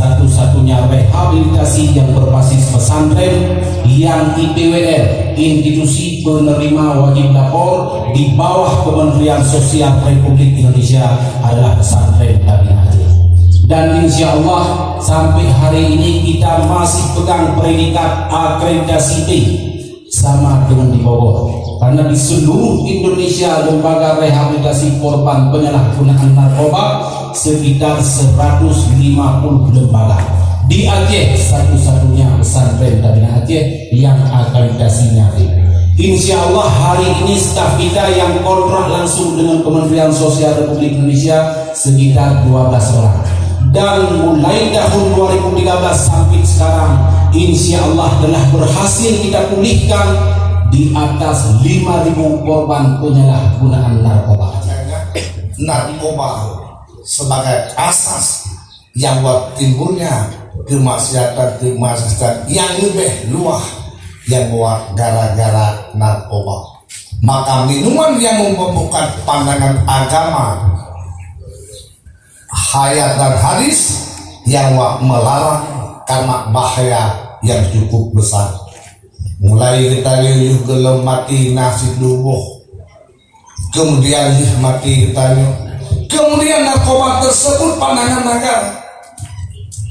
satu-satunya rehabilitasi yang berbasis pesantren yang IPWR, institusi penerima wajib lapor di bawah Kementerian Sosial Republik Indonesia, adalah pesantren Tabligh Aceh. Dan insya Allah sampai hari ini kita masih pegang predikat akreditasi B sama dengan di Bogor, karena di seluruh Indonesia lembaga rehabilitasi korban penyalahgunaan narkoba sekitar 150 lembaga. Di Aceh satu-satunya pesantren Tabligh Aceh yang akreditasinya B. Insya Allah hari ini staf kita yang kontrak langsung dengan Kementerian Sosial Republik Indonesia sekitar 12 orang. Dan mulai tahun 2013 sampai sekarang insya Allah telah berhasil kita pulihkan di atas 5.000 korban penyalahgunaan narkoba. Narkoba sebagai asas yang buat timbulnya kemaksiatan yang lebih luas yang buat gara-gara narkoba. Maka minuman yang membuka pandangan agama, hayat dan hadis yang melarang karena bahaya yang cukup besar. Mulai kita liuh gelem mati nasi lubuh, kemudian mati tanya, kemudian narkoba tersebut pandangan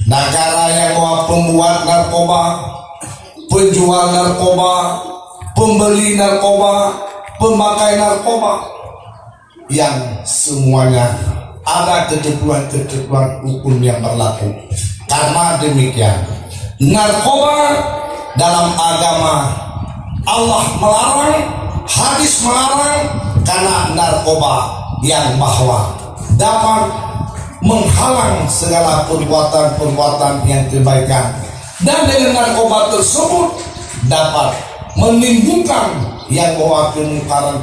negara yang pembuat narkoba, penjual narkoba, pembeli narkoba, pemakai narkoba, yang semuanya ada ketentuan hukum yang berlaku. Karena demikian, narkoba dalam agama Allah melarang, hadis melarang, karena narkoba yang bahwa dapat menghalang segala perbuatan-perbuatan yang kebaikan, dan dengan narkoba tersebut dapat menimbulkan yang bahwa kemungkaran,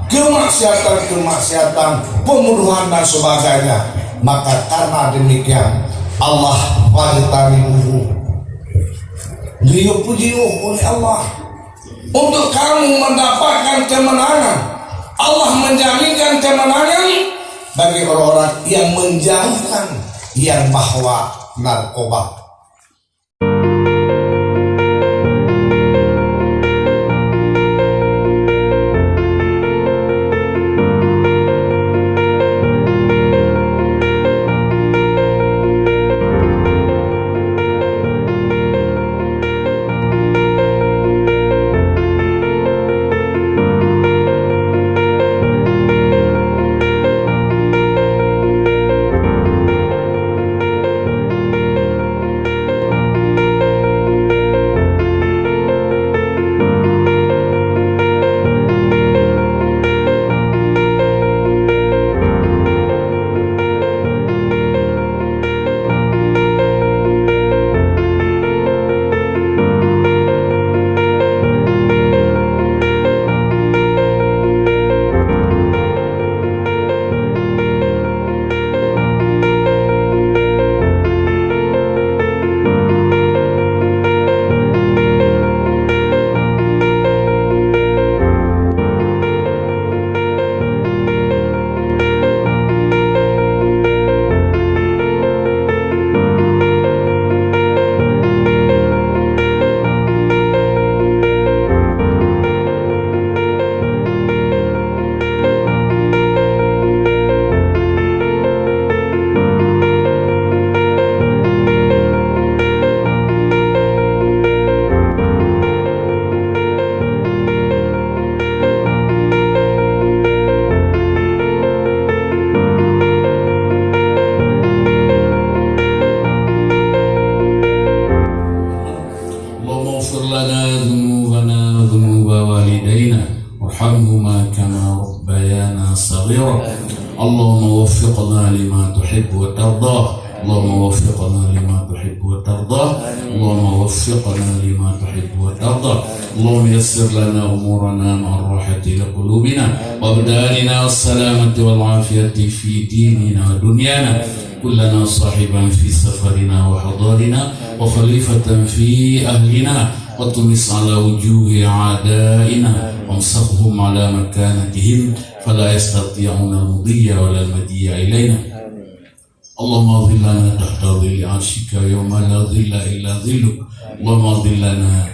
kemaksiatan, pembunuhan dan sebagainya. Maka karena demikian Allah wajibanihi diuji oleh Allah untuk kamu mendapatkan kemenangan. Allah menjaminkan kemenangan bagi orang-orang yang menjauhkan yang bahwa narkoba. اللهم وفقنا لما تحب وترضاه اللهم وفقنا لما تحب وترضاه اللهم وفقنا لما تحب وترضاه اللهم يسر لنا أمورنا مع الراحة لقلوبنا وأبداننا والسلامة والعافية في ديننا ودنيانا كلنا صاحبا في سفرنا وحضارنا وخليفة في أهلنا وطمس على وجوه أعدائنا وامسخهم على مكانتهم فلا يستطيعون المضي ولا المجيء إلينا اللهم اظلنا تحت ظل عرشك يوم لا ظل إلا ظلك اللهم ظلنا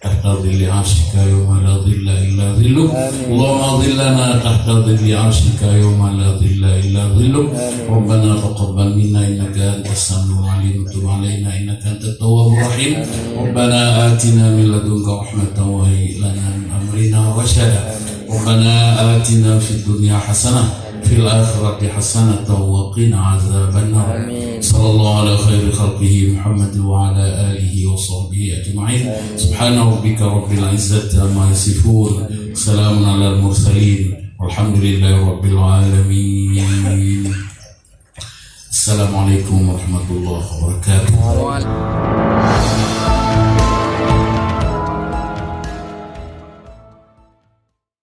تحت ظل عرشك يوم لا ظل إلا ظلك اللهم ظلنا تحت ظل عرشك يوم لا ظل إلا ظلك ربنا تقبل منا إنك أنت السميع العليم وتب علينا إنك أنت التواب الرحيم ربنا آتنا من لدنك رحمة وهيئ لنا من أمرنا رشدا ربنا آتنا في الدنيا حسنة في الآخرة حسنة وقنا عذاب النار صلى الله على خير خلقه محمد وعلى آله وصحبه أجمعين سبحان ربك رب العزة عما يصفون سلام على المرسلين والحمد لله رب العالمين السلام عليكم ورحمة الله وبركاته